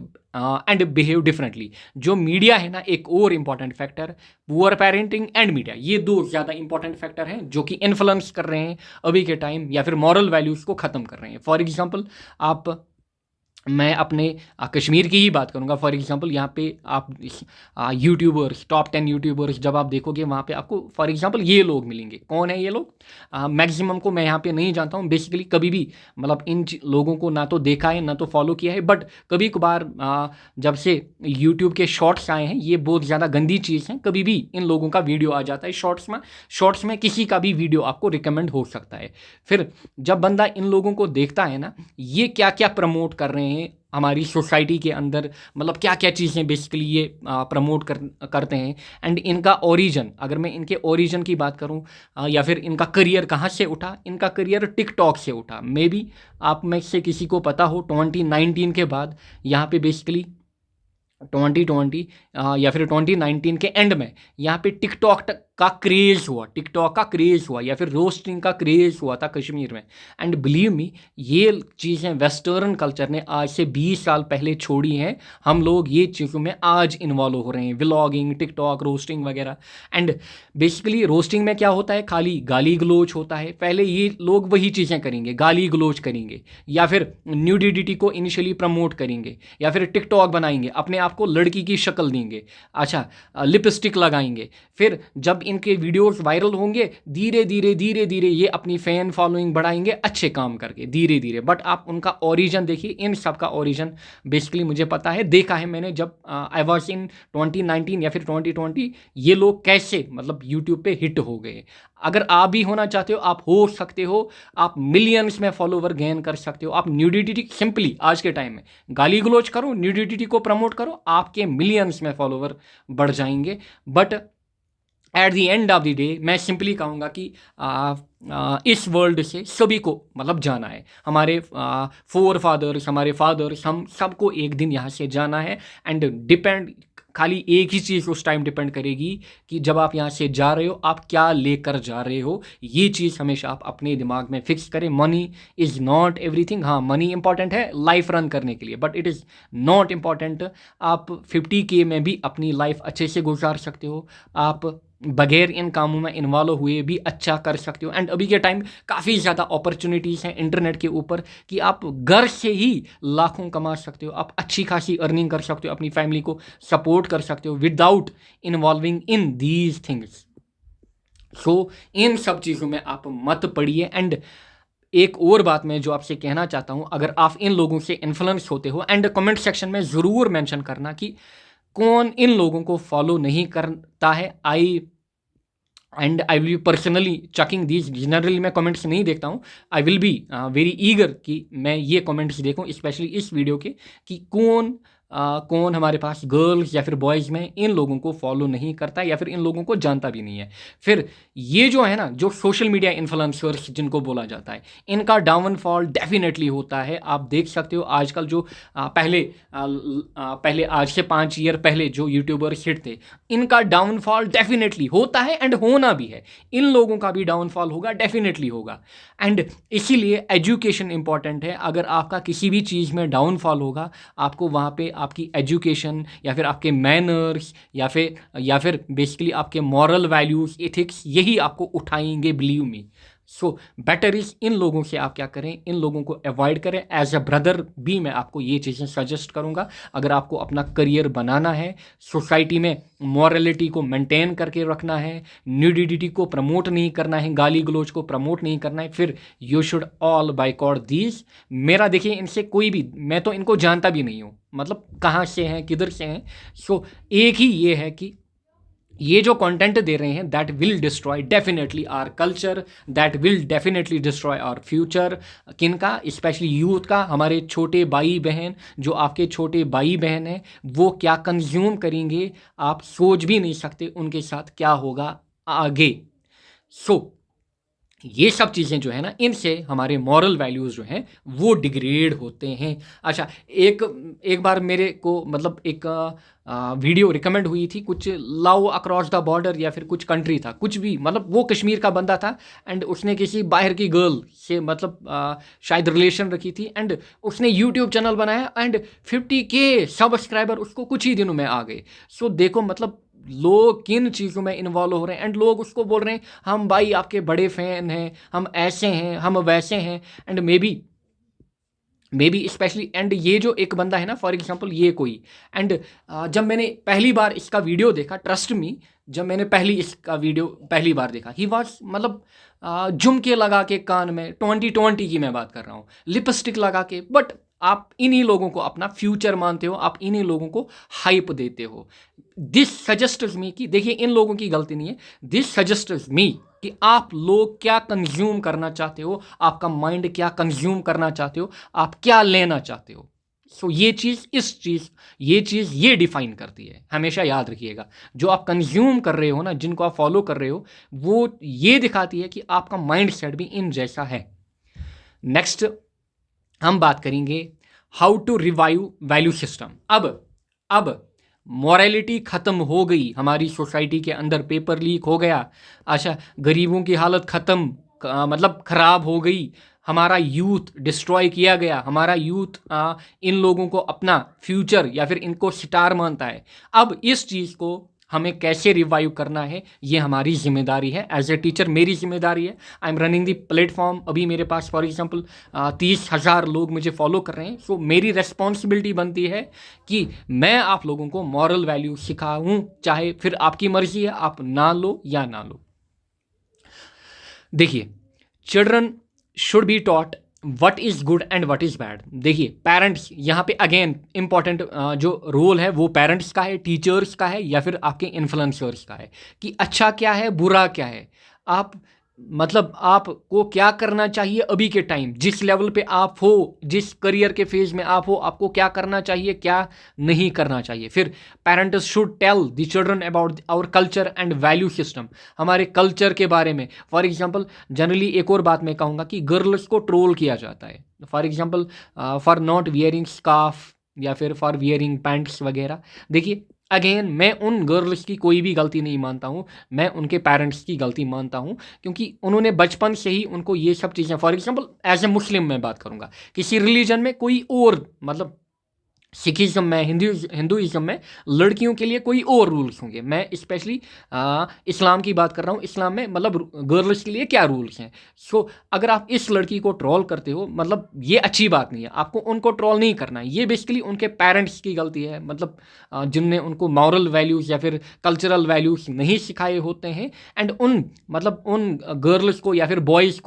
and behave differently. जो मीडिया है ना, एक और important factor, poor parenting and media, ये दो ज़्यादा इंपॉर्टेंट फैक्टर हैं जो कि इन्फ्लुएंस कर रहे हैं अभी के टाइम, या फिर मॉरल वैल्यूज़ को ख़त्म कर रहे हैं। फॉर एग्जांपल आप, मैं अपने कश्मीर की ही बात करूंगा। फॉर एग्जांपल यहाँ पे आप यूट्यूबर्स, टॉप 10 यूट्यूबर्स जब आप देखोगे, वहाँ पे आपको फॉर एग्जांपल ये लोग मिलेंगे। कौन है ये लोग? मैक्सिमम को मैं यहाँ पे नहीं जानता हूँ बेसिकली, कभी भी मतलब इन लोगों को ना तो देखा है ना तो फॉलो किया है, बट कभी कभार जब से यूट्यूब के शॉर्ट्स आए हैं, ये बहुत ज़्यादा गंदी चीज़ है, कभी भी इन लोगों का वीडियो आ जाता है शॉर्ट्स में किसी का भी वीडियो आपको रिकमेंड हो सकता है। फिर जब बंदा इन लोगों को देखता है ना, ये क्या क्या प्रमोट कर रहे हैं, हैं हमारी सोसाइटी के अंदर, मतलब क्या क्या चीज़ें बेसिकली ये प्रमोट करते हैं। एंड इनका ओरिजिन, अगर मैं इनके ओरिजिन की बात करूं या फिर इनका करियर कहाँ से उठा, इनका करियर टिकटॉक से उठा। मे बी आप में से किसी को पता हो 2019 के बाद यहाँ पे बेसिकली 2020 या फिर 2019 के एंड में यहाँ पे टिकटॉक का क्रेज़ हुआ, टिकटॉक का क्रेज़ हुआ या फिर रोस्टिंग का क्रेज़ हुआ था कश्मीर में। एंड बिलीव मी, ये चीज़ें वेस्टर्न कल्चर ने आज से 20 साल पहले छोड़ी हैं। हम लोग ये चीज़ों में आज इन्वॉल्व हो रहे हैं, व्लॉगिंग, टिकटॉक, रोस्टिंग वगैरह। एंड बेसिकली रोस्टिंग में क्या होता है, खाली गाली गलोच होता है। पहले ये लोग वही चीज़ें करेंगे, गाली गलोच करेंगे या फिर न्यूडिडिटी को इनिशियली प्रमोट करेंगे या फिर टिकटॉक बनाएंगे, अपने आप को लड़की की शक्ल देंगे, अच्छा लिपस्टिक लगाएंगे। फिर जब इनके वीडियोस वायरल होंगे, धीरे धीरे धीरे धीरे ये अपनी फैन फॉलोइंग बढ़ाएंगे अच्छे काम करके, धीरे धीरे। बट आप उनका ओरिजिन देखिए, इन सब का ओरिजिन बेसिकली मुझे पता है, देखा है मैंने जब आई वॉज इन 2019 या फिर 2020, ये लोग कैसे मतलब यूट्यूब पे हिट हो गए। अगर आप भी होना चाहते हो, आप हो सकते हो, आप मिलियंस में फॉलोवर गेन कर सकते हो। आप न्यूडिटी सिंपली आज के टाइम में गाली गलोच करो, न्यूडिटी को प्रमोट करो, आपके मिलियंस में फॉलोवर बढ़ जाएंगे। But at the end of the day मैं सिंपली कहूँगा कि इस वर्ल्ड से सभी को मतलब जाना है। हमारे फोर फादर्स, हमारे फादर्स, हम सबको एक दिन यहाँ से जाना है। एंड डिपेंड खाली एक ही चीज़ उस टाइम डिपेंड करेगी कि जब आप यहाँ से जा रहे हो आप क्या लेकर जा रहे हो। ये चीज़ हमेशा आप अपने दिमाग में फिक्स करें। Money is not everything. हाँ, मनी इंपॉर्टेंट है लाइफ रन करने के लिए, but it is not important. आप 50K में भी अपनी लाइफ अच्छे से गुजार सकते हो, आप बगैर इन कामों में इन्वॉल्व हुए भी अच्छा कर सकते हो। एंड अभी के टाइम काफ़ी ज़्यादा अपॉर्चुनिटीज़ हैं इंटरनेट के ऊपर कि आप घर से ही लाखों कमा सकते हो, आप अच्छी खासी अर्निंग कर सकते हो, अपनी फैमिली को सपोर्ट कर सकते हो without involving in these things. So इन सब चीज़ों में आप मत पड़िए। एंड एक और बात मैं जो आपसे कहना चाहता हूँ, अगर आप इन लोगों से इन्फ्लुएंस होते हो, एंड कमेंट सेक्शन में ज़रूर मेंशन करना कि कौन इन लोगों को फॉलो नहीं करता है। I will be personally checking these. Generally मैं कमेंट्स नहीं देखता हूँ, I will be very eager कि मैं ये कमेंट्स देखूँ, स्पेशली इस वीडियो के, कि कौन हमारे पास गर्ल्स या फिर बॉयज़ में इन लोगों को फॉलो नहीं करता या फिर इन लोगों को जानता भी नहीं है। फिर ये जो है ना, जो सोशल मीडिया इन्फ्लुएंसर्स जिनको बोला जाता है, इनका डाउनफॉल डेफिनेटली होता है। आप देख सकते हो आजकल जो पहले आज से 5 ईयर पहले जो यूट्यूबर्स हिट थे, इनका डाउनफॉल डेफिनेटली होता है एंड होना भी है। इन लोगों का भी डाउनफॉल होगा, डेफिनेटली होगा। एंड इसीलिए एजुकेशन इंपॉर्टेंट है। अगर आपका किसी भी चीज़ में डाउनफॉल होगा, आपको वहाँ पे आपकी एजुकेशन या फिर आपके मैनर्स या फिर बेसिकली आपके मॉरल वैल्यूज़, एथिक्स, यही आपको उठाएंगे, believe me. So better is in लोगों से आप क्या करें, इन लोगों को अवॉइड करें। एज अ ब्रदर भी मैं आपको ये चीज़ें सजेस्ट करूँगा। अगर आपको अपना करियर बनाना है, सोसाइटी में मॉरलिटी को मेंटेन करके रखना है, न्यूडिडिटी को प्रमोट नहीं करना है, गाली गलोच को प्रमोट नहीं करना है, फिर you should all boycott these. मेरा देखिए, इनसे कोई भी, मैं तो इनको जानता भी नहीं हूँ, मतलब कहाँ से हैं, किधर से हैं। सो एक ही ये है कि ये जो कंटेंट दे रहे हैं, that will destroy definitely our culture, that will definitely destroy our future. किनका? स्पेशली यूथ का। हमारे छोटे भाई बहन, जो आपके छोटे भाई बहन हैं, वो क्या कंज्यूम करेंगे, आप सोच भी नहीं सकते उनके साथ क्या होगा आगे। सो ये सब चीज़ें जो है ना, इनसे हमारे मॉरल वैल्यूज़ जो हैं वो डिग्रेड होते हैं। अच्छा, एक बार मेरे को मतलब एक वीडियो रिकमेंड हुई थी, कुछ लव अक्रॉस द बॉर्डर या फिर कुछ कंट्री था, कुछ भी, मतलब वो कश्मीर का बंदा था एंड उसने किसी बाहर की गर्ल से मतलब शायद रिलेशन रखी थी एंड उसने यूट्यूब चैनल बनाया एंड 50K सब्सक्राइबर उसको कुछ ही दिनों में आ गए। सो देखो मतलब लोग किन चीज़ों में इन्वॉल्व हो रहे हैं। एंड लोग उसको बोल रहे हैं हम भाई आपके बड़े फ़ैन हैं, हम ऐसे हैं, हम वैसे हैं। And may be specially, and ये जो एक बंदा है ना, फॉर एग्जांपल ये कोई, एंड जब मैंने पहली बार इसका वीडियो देखा, ट्रस्ट मी, जब मैंने इसका वीडियो पहली बार देखा, ही वॉज मतलब झुमके लगा के कान में, 2020 की मैं बात कर रहा हूँ, लिपस्टिक लगा के। बट आप इन्हीं लोगों को अपना फ्यूचर मानते हो, आप इन्हीं लोगों को हाइप देते हो। दिस सजेस्ट्स मी कि देखिए, इन लोगों की गलती नहीं है, दिस सजेस्ट्स मी कि आप लोग क्या कंज्यूम करना चाहते हो, आपका माइंड क्या कंज्यूम करना चाहते हो, आप क्या लेना चाहते हो। सो ये चीज़ ये डिफाइन करती है, हमेशा याद रखिएगा। जो आप कंज्यूम कर रहे हो ना, जिनको आप फॉलो कर रहे हो, वो ये दिखाती है कि आपका माइंड सेट भी इन जैसा है। नेक्स्ट हम बात करेंगे how to revive value system. अब मॉरलिटी ख़त्म हो गई हमारी सोसाइटी के अंदर, पेपर लीक हो गया, अच्छा गरीबों की हालत ख़त्म, मतलब ख़राब हो गई, हमारा यूथ डिस्ट्रॉय किया गया, हमारा यूथ इन लोगों को अपना फ्यूचर या फिर इनको स्टार मानता है। अब इस चीज़ को हमें कैसे रिवाइव करना है, ये हमारी जिम्मेदारी है। एज ए टीचर मेरी जिम्मेदारी है। I am running the platform. अभी मेरे पास फॉर एग्जांपल 30,000 लोग मुझे फॉलो कर रहे हैं। सो मेरी रेस्पॉन्सिबिलिटी बनती है कि मैं आप लोगों को मॉरल वैल्यू सिखाऊं, चाहे फिर आपकी मर्जी है आप ना लो या ना लो। देखिए, children should be taught what is good and what is bad. देखिए, पेरेंट्स यहाँ पे अगेन इंपॉर्टेंट जो रोल है वो पेरेंट्स का है, टीचर्स का है, या फिर आपके इन्फ्लुएंसर्स का है कि अच्छा क्या है, बुरा क्या है। आप मतलब आपको क्या करना चाहिए अभी के टाइम, जिस लेवल पे आप हो, जिस करियर के फेज में आप हो, आपको क्या करना चाहिए, क्या नहीं करना चाहिए। फिर parents should tell the children about our culture and value system, हमारे कल्चर के बारे में। फॉर एग्जांपल जनरली एक और बात मैं कहूँगा कि गर्ल्स को ट्रोल किया जाता है, for example for not wearing scarf या फिर फॉर वियरिंग पैंट्स वगैरह। देखिए अगेन, मैं उन गर्ल्स की कोई भी गलती नहीं मानता हूँ, मैं उनके पेरेंट्स की गलती मानता हूँ, क्योंकि उन्होंने बचपन से ही उनको ये सब चीज़ें, फॉर एग्जांपल एज ए मुस्लिम मैं बात करूँगा, किसी रिलीजन में कोई और मतलब सिखिज़्म में, हिंदुइज़्म में लड़कियों के लिए कोई और रूल्स होंगे। मैं स्पेशली इस्लाम की बात कर रहा हूँ। इस्लाम में मतलब गर्ल्स के लिए क्या रूल्स हैं। सो अगर आप इस लड़की को ट्रोल करते हो, मतलब ये अच्छी बात नहीं है, आपको उनको ट्रोल नहीं करना है। ये बेसिकली उनके पेरेंट्स की गलती है, मतलब जिनने उनको मॉरल वैल्यूज़ या फिर कल्चरल वैल्यूज़ नहीं सिखाए होते हैं। एंड उन मतलब उन गर्ल्स को या फिर बॉयज़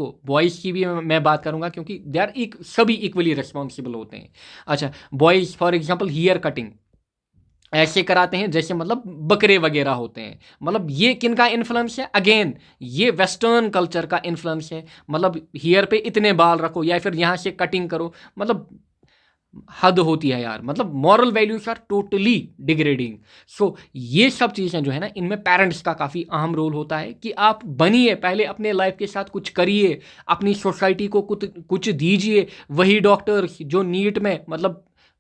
की भी मैं बात करूँगा, क्योंकि दे आर सभी इक्वली रिस्पॉन्सिबल होते हैं। अच्छा, boys for example hair cutting ऐसे कराते हैं जैसे मतलब बकरे वगैरह होते हैं। मतलब ये किन का इन्फ्लुएंस है, अगेन ये वेस्टर्न कल्चर का इन्फ्लुएंस है। मतलब हेयर पे इतने बाल रखो या फिर यहाँ से कटिंग करो, मतलब हद होती है यार। मतलब moral values are totally degrading. So ये सब चीज़ें जो है ना, इनमें पेरेंट्स का काफ़ी अहम रोल होता है कि आप बनिए, पहले अपने लाइफ के साथ कुछ करिए, अपनी सोसाइटी को कुछ दीजिए। वही डॉक्टर्स जो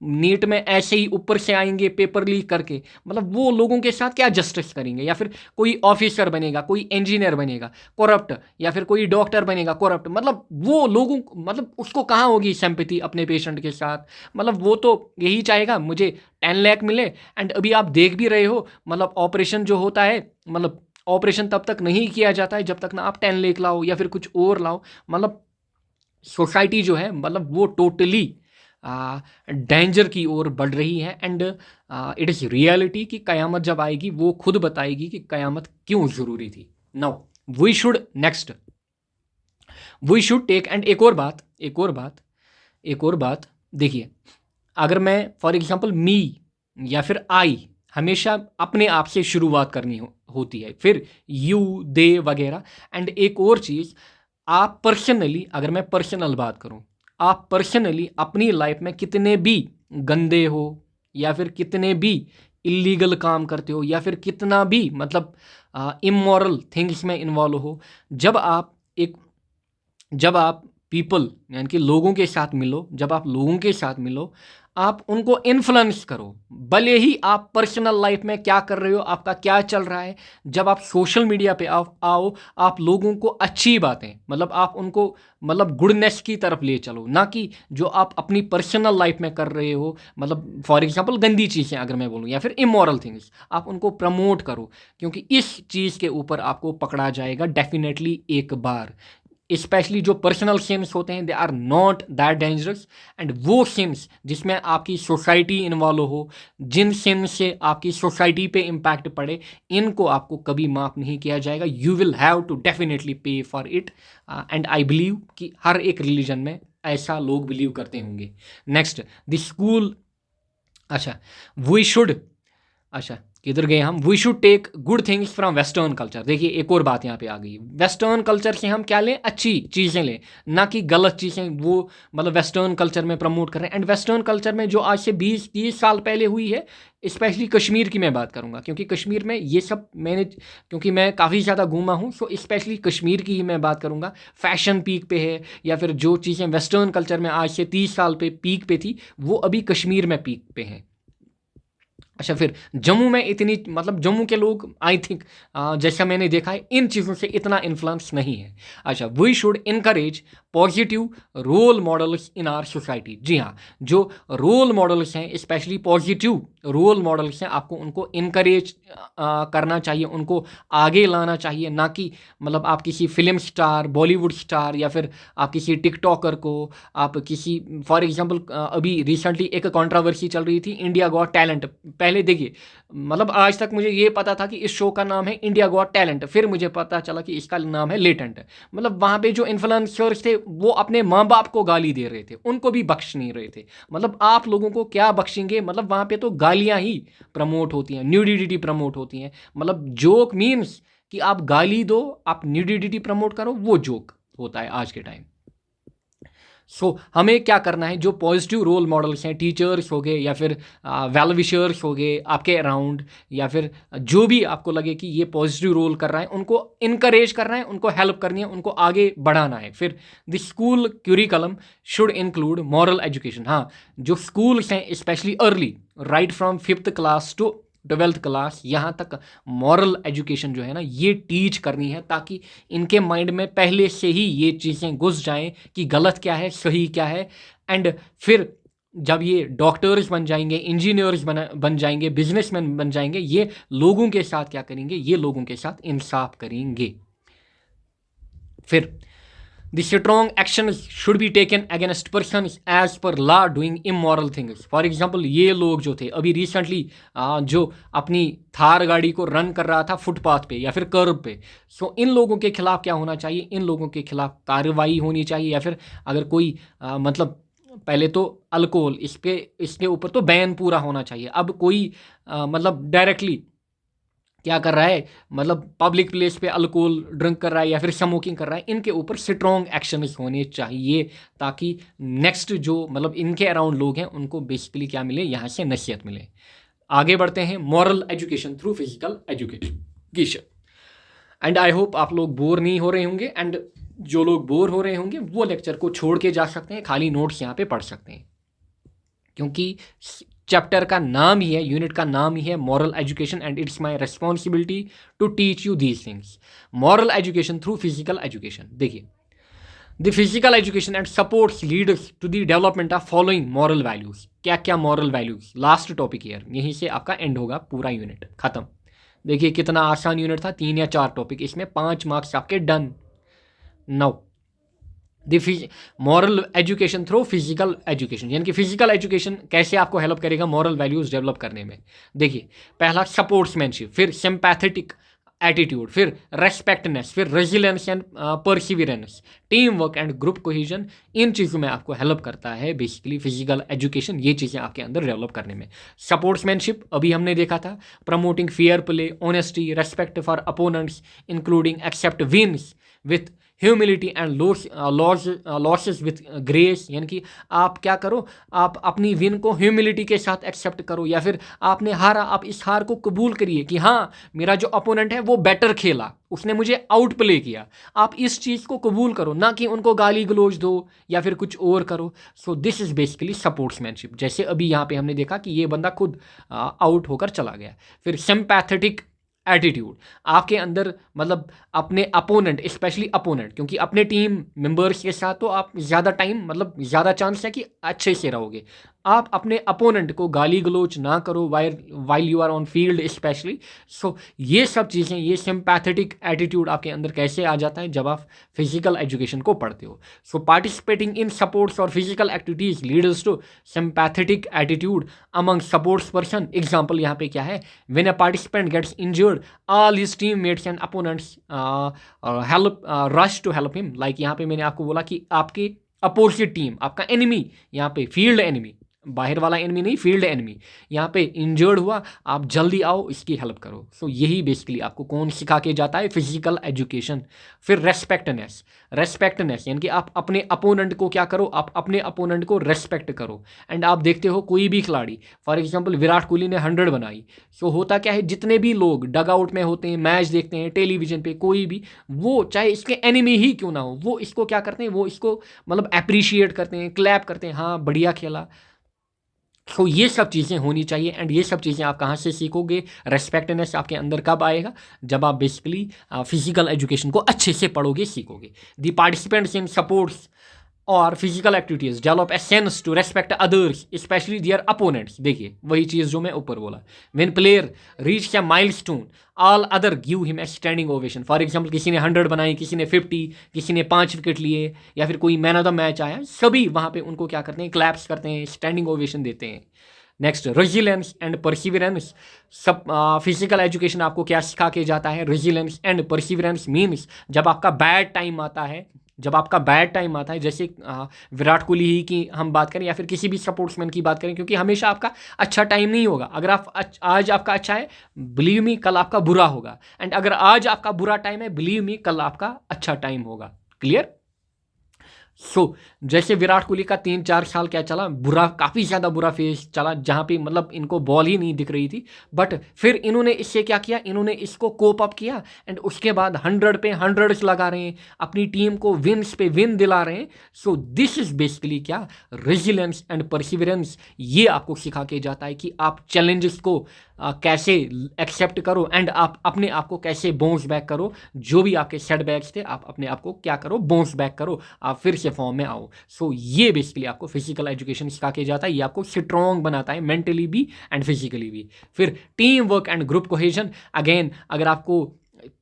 नीट में ऐसे ही ऊपर से आएंगे पेपर लीक करके, मतलब वो लोगों के साथ क्या जस्टिस करेंगे। या फिर कोई ऑफिसर बनेगा, कोई इंजीनियर बनेगा करप्ट, या फिर कोई डॉक्टर बनेगा करप्ट, मतलब वो लोगों मतलब उसको कहाँ होगी सिंपैथी अपने पेशेंट के साथ। मतलब वो तो यही चाहेगा मुझे 10 लाख मिले। एंड अभी आप देख भी रहे हो, मतलब ऑपरेशन जो होता है, मतलब ऑपरेशन तब तक नहीं किया जाता है जब तक ना आप 10 लाख लाओ या फिर कुछ और लाओ। मतलब सोसाइटी जो है, मतलब वो टोटली डेंजर की ओर बढ़ रही है। एंड इट इज़ रियलिटी कि कयामत जब आएगी वो खुद बताएगी कि कयामत क्यों ज़रूरी थी। Now we should take. And एक और बात देखिए, अगर मैं फॉर एग्जांपल मी या फिर आई, हमेशा अपने आप से शुरुआत करनी होती है, फिर यू दे वगैरह। एंड एक और चीज़, आप पर्सनली, अगर मैं पर्सनल बात करूं, आप पर्सनली अपनी लाइफ में कितने भी गंदे हो या फिर कितने भी इलीगल काम करते हो या फिर कितना भी मतलब इमोरल थिंग्स में इन्वॉल्व हो, जब आप पीपल यानी कि लोगों के साथ मिलो, जब आप लोगों के साथ मिलो, आप उनको इन्फ्लुएंस करो। भले ही आप पर्सनल लाइफ में क्या कर रहे हो, आपका क्या चल रहा है, जब आप सोशल मीडिया पे आओ, आप लोगों को अच्छी बातें, मतलब आप उनको मतलब गुडनेस की तरफ ले चलो, ना कि जो आप अपनी पर्सनल लाइफ में कर रहे हो, मतलब फॉर एग्जांपल गंदी चीज़ें अगर मैं बोलूँ या फिर इमोरल थिंग्स, आप उनको प्रमोट करो, क्योंकि इस चीज़ के ऊपर आपको पकड़ा जाएगा डेफिनेटली एक बार। स्पेशली जो पर्सनल सिम्स होते हैं, they are not that dangerous. And वो सिम्स जिसमें आपकी सोसाइटी इन्वॉल्व हो, जिन सिम्स से आपकी सोसाइटी पे इम्पैक्ट पड़े, इनको आपको कभी माफ़ नहीं किया जाएगा। You will have to definitely pay for it. And I believe कि हर एक रिलीजन में ऐसा लोग बिलीव करते होंगे। Next, the school. अच्छा, वी शुड अच्छा किधर गए हम, we should take good things from western culture. देखिए एक और बात यहाँ पे आ गई, वेस्टर्न कल्चर से हम क्या लें, अच्छी चीज़ें लें, ना कि गलत चीज़ें वो मतलब वेस्टर्न कल्चर में प्रमोट कर रहे हैं। एंड वेस्टर्न कल्चर में जो आज से 20-30 साल पहले हुई है, स्पेशली कश्मीर की मैं बात करूँगा, क्योंकि कश्मीर में ये सब मैंने, क्योंकि मैं काफ़ी ज़्यादा घूमा हूँ, सो स्पेशली कश्मीर की ही मैं बात करूँगा। फैशन पीक पे है, या फिर जो चीज़ें वेस्टर्न कल्चर में आज से 30 साल पे पीक पे थी, वो अभी कश्मीर में पीक पे हैं। अच्छा, फिर जम्मू में इतनी मतलब जम्मू के लोग आई थिंक जैसा मैंने देखा है इन चीज़ों से इतना इन्फ्लुएंस नहीं है। अच्छा, we should encourage positive role models in our society. जी हाँ, जो रोल मॉडल्स हैं, स्पेशली पॉजिटिव रोल मॉडल्स हैं, आपको उनको इनकरेज करना चाहिए, उनको आगे लाना चाहिए। ना कि मतलब आप किसी फिल्म स्टार, बॉलीवुड स्टार, या फिर आप किसी टिकटॉकर को, आप किसी फॉर एग्जांपल अभी रिसेंटली एक कंट्रोवर्सी चल रही थी, इंडिया गॉट टैलेंट। पहले देखिए, मतलब आज तक मुझे ये पता था कि इस शो का नाम है इंडिया गॉट टैलेंट, फिर मुझे पता चला कि इसका नाम है लेटेंट। मतलब वहाँ पे जो इन्फ्लुएंसर्स थे वो अपने माँ बाप को गाली दे रहे थे, उनको भी बख्श नहीं रहे थे। मतलब आप लोगों को क्या बख्शेंगे, मतलब वहाँ पे तो गालियाँ ही प्रमोट होती हैं, न्यूडिटी प्रमोट होती हैं। मतलब जोक मीन्स कि आप गाली दो, आप न्यूडिटी प्रमोट करो, वो जोक होता है आज के टाइम। सो हमें क्या करना है, जो पॉजिटिव रोल मॉडल्स हैं, टीचर्स हो गए, या फिर वेल विशर्स हो गए आपके अराउंड, या फिर जो भी आपको लगे कि ये पॉजिटिव रोल कर रहा है, उनको इनकरेज करना है, उनको हेल्प करनी है, उनको आगे बढ़ाना है। फिर the school curriculum should include moral education. हाँ, जो स्कूल्स हैं specially early, right from 5th class to 12th class, यहाँ तक मॉरल एजुकेशन जो है ना, ये टीच करनी है, ताकि इनके माइंड में पहले से ही ये चीज़ें घुस जाएं कि गलत क्या है, सही क्या है। एंड फिर जब ये डॉक्टर्स बन जाएंगे, इंजीनियर्स बन जाएंगे, बिजनेसमैन बन जाएंगे, ये लोगों के साथ क्या करेंगे, ये लोगों के साथ इंसाफ करेंगे। फिर The strong actions should be taken against persons as per law doing immoral things. For example, ये लोग जो थे अभी रिसेंटली जो अपनी थार गाड़ी को रन कर रहा था फुटपाथ पे या फिर कर्ब पे, सो इन लोगों के खिलाफ क्या होना चाहिए, इन लोगों के खिलाफ कार्रवाई होनी चाहिए। या फिर अगर कोई मतलब पहले तो अल्कोहल, इसके ऊपर तो बैन पूरा होना चाहिए। अब कोई मतलब डायरेक्टली क्या कर रहा है, मतलब पब्लिक प्लेस पे अल्कोहल ड्रिंक कर रहा है या फिर स्मोकिंग कर रहा है, इनके ऊपर स्ट्रॉन्ग एक्शन होने चाहिए, ताकि नेक्स्ट जो मतलब इनके अराउंड लोग हैं उनको बेसिकली क्या मिले, यहाँ से नसीहत मिले। आगे बढ़ते हैं, moral education through physical education. And I hope आप लोग बोर नहीं हो रहे होंगे, एंड जो लोग बोर हो रहे होंगे वो लेक्चर को छोड़ के जा सकते हैं, खाली नोट्स यहाँ पे पढ़ सकते हैं, क्योंकि चैप्टर का नाम ही है, यूनिट का नाम ही है moral education, and it's my responsibility to teach you these things. Moral education through physical education. देखिए, the physical education and sports leads to the development of following moral values. क्या क्या moral values, last topic year, यहीं से आपका and होगा, पूरा unit खत्म। देखिए कितना आसान यूनिट था, 3 या 4 टॉपिक, इसमें 5 मार्क्स आपके done. Now the moral education through physical education, यानी कि फिजिकल एजुकेशन कैसे आपको हेल्प करेगा मॉरल वैल्यूज डेवलप करने में। देखिए, पहला सपोर्ट्समैनशिप, फिर सिंपैथेटिक एटीट्यूड, फिर रेस्पेक्टनेस, फिर resilience and perseverance, team work and group cohesion, इन चीज़ों में आपको हेल्प करता है बेसिकली फिजिकल एजुकेशन, ये चीज़ें आपके अंदर डेवलप करने में। सपोर्ट्समैनशिप अभी हमने देखा था, promoting fair play, honesty, respect for opponents, including accept wins with humility and losses with grace, यानी कि आप क्या करो, आप अपनी विन को ह्यूमिलिटी के साथ एक्सेप्ट करो, या फिर आपने हारा, आप इस हार को कबूल करिए कि हाँ, मेरा जो अपोनेंट है वो बेटर खेला, उसने मुझे आउट प्ले किया। आप इस चीज़ को कबूल करो, ना कि उनको गाली गलौज दो या फिर कुछ और करो। So this is basically sportsmanship. जैसे अभी यहाँ पे हमने देखा कि ये बंदा खुद आउट होकर चला गया। फिर सिंपैथेटिक एटीट्यूड, आपके अंदर मतलब अपने अपोनेंट, स्पेशली अपोनेंट, क्योंकि अपने टीम मेंबर्स के साथ तो आप ज़्यादा टाइम मतलब ज़्यादा चांस है कि अच्छे से रहोगे। आप अपने अपोनेंट को गाली गलोच ना करो while you are on field specially. So ये सब चीज़ें, ये सिंपैथेटिक एटीट्यूड आपके अंदर कैसे आ जाता है, जब आप फिजिकल एजुकेशन को पढ़ते हो। सो पार्टिसिपेटिंग इन सपोर्ट्स और physical activities leads to sympathetic attitude among sports person. Example यहाँ पे क्या है, when a participant gets injured, all his teammates and opponents help rush to help him. Like यहाँ पे मैंने आपको बोला कि आपकी अपोजिट टीम, आपका एनिमी, यहाँ पे फील्ड एनिमी, बाहर वाला एनिमी नहीं, फील्ड एनिमी, यहाँ पे इंजर्ड हुआ, आप जल्दी आओ, इसकी हेल्प करो। सो यही बेसिकली आपको कौन सिखा के जाता है, फिजिकल एजुकेशन। फिर रेस्पेक्टनेस यानी कि आप अपने अपोनेंट को क्या करो, आप अपने अपोनेंट को रेस्पेक्ट करो। एंड आप देखते हो कोई भी खिलाड़ी, फॉर एग्जाम्पल विराट कोहली ने 100 बनाई, सो होता क्या है, जितने भी लोग डग आउट में होते हैं, मैच देखते हैं टेलीविजन पे, कोई भी, वो चाहे इसके एनिमी ही क्यों ना हो, वो इसको क्या करते हैं, वो इसको मतलब अप्रिशिएट करते हैं, क्लैप करते हैं, हाँ बढ़िया खेला। तो ये सब चीज़ें होनी चाहिए। एंड ये सब चीज़ें आप कहाँ से सीखोगे, रेस्पेक्टनेस आपके अंदर कब आएगा, जब आप बेसिकली फिजिकल एजुकेशन को अच्छे से पढ़ोगे, सीखोगे। द पार्टिसिपेंट्स इन स्पोर्ट्स और physical activities develop a sense to respect others specially their opponents. देखिए वही चीज़ जो मैं ऊपर बोला, when player reach a milestone all other give him a standing ovation. For example किसी ने 100 बनाई, किसी ने 50, किसी ने 5 विकेट लिए, या फिर कोई मैन ऑफ द मैच आया, सभी वहाँ पे उनको क्या करते हैं, क्लैप्स करते हैं, स्टैंडिंग ओवेशन देते हैं। Next, resilience and perseverance. सब फिजिकल एजुकेशन आपको क्या सिखा के जाता है, रेजिलेंस एंड परसिवरेंस मीन्स जब आपका बैड टाइम आता है, जब आपका बैड टाइम आता है, जैसे विराट कोहली ही की हम बात करें या फिर किसी भी स्पोर्ट्समैन की बात करें, क्योंकि हमेशा आपका अच्छा टाइम नहीं होगा। अगर आप आज आपका अच्छा है, बिलीव मी कल आपका बुरा होगा, एंड अगर आज आपका बुरा टाइम है, बिलीव मी कल आपका अच्छा टाइम होगा। क्लियर? सो जैसे विराट कोहली का 3-4 साल क्या चला, बुरा, काफ़ी ज़्यादा बुरा फेज चला, जहाँ पे मतलब इनको बॉल ही नहीं दिख रही थी, बट फिर इन्होंने इससे क्या किया, इन्होंने इसको कोप अप किया, एंड उसके बाद 100 पे 100 लगा रहे हैं, अपनी टीम को विन्स पे विन दिला रहे हैं। सो दिस इज बेसिकली क्या, रेजिलेंस एंड परसिवरेंस। ये आपको सिखा के जाता है कि आप चैलेंजेस को कैसे एक्सेप्ट करो, एंड आप अपने आप को कैसे बाउंस बैक करो, जो भी आपके सेटबैक्स थे आप अपने आप को क्या करो, बाउंस बैक करो, आप फिर से फॉर्म में आओ। सो ये बेसिकली आपको फिजिकल एजुकेशन सिखा के जाता है, ये आपको स्ट्रॉन्ग बनाता है मेंटली भी एंड फिजिकली भी। फिर team work and group cohesion. Again अगर आपको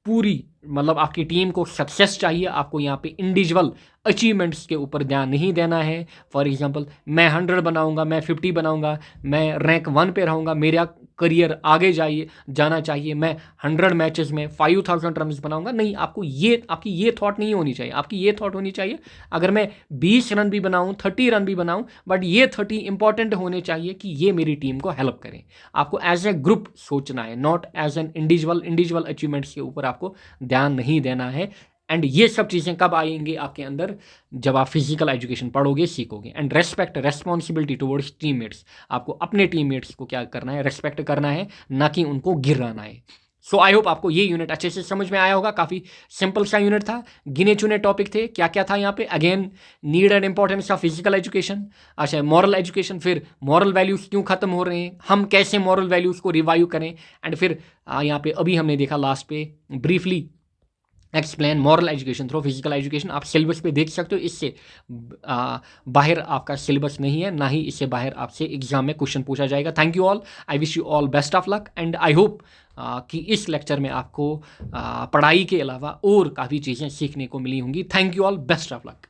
पूरी मतलब आपकी टीम को सक्सेस चाहिए, आपको यहाँ पे इंडिविजुअल अचीवमेंट्स के ऊपर ध्यान नहीं देना है। फॉर एग्जांपल मैं 100 बनाऊंगा, मैं 50 बनाऊंगा, मैं रैंक 1 पे रहूँगा, मेरा करियर आगे जाना चाहिए, मैं 100 मैचेस में 5000 रन बनाऊंगा, नहीं, आपकी ये थॉट नहीं होनी चाहिए। आपकी ये थॉट होनी चाहिए, अगर मैं 20 रन भी बनाऊं, 30 रन भी बनाऊं, बट ये 30 इंपॉर्टेंट होने चाहिए कि ये मेरी टीम को हेल्प करें। आपको एज ए ग्रुप सोचना है, not as an individual achievements के ऊपर आपको ध्यान नहीं देना है। एंड ये सब चीज़ें कब आएंगी आपके अंदर, जब आप फिजिकल एजुकेशन पढ़ोगे, सीखोगे। And respect, responsibility towards teammates. आपको अपने टीममेट्स को क्या करना है, रेस्पेक्ट करना है, ना कि उनको गिराना है। सो आई होप आपको ये यूनिट अच्छे से समझ में आया होगा। काफ़ी सिंपल सा यूनिट था, गिने चुने टॉपिक थे। क्या क्या था यहाँ पे, again need and importance of physical education, अच्छा मॉरल एजुकेशन, फिर मॉरल वैल्यूज़ क्यों खत्म हो रहे हैं, हम कैसे मॉरल वैल्यूज़ को रिवाइव करें, एंड फिर यहाँ पे अभी हमने देखा लास्ट पे briefly explain moral education through physical education. आप सिलेबस पे देख सकते हो, इससे बाहर आपका सिलेबस नहीं है, ना ही इससे बाहर आपसे एग्जाम में क्वेश्चन पूछा जाएगा। Thank you all, I wish you all best of luck, and I hope कि इस लेक्चर में आपको पढ़ाई के अलावा और काफ़ी चीज़ें सीखने को मिली होंगी। Thank you all, best of luck.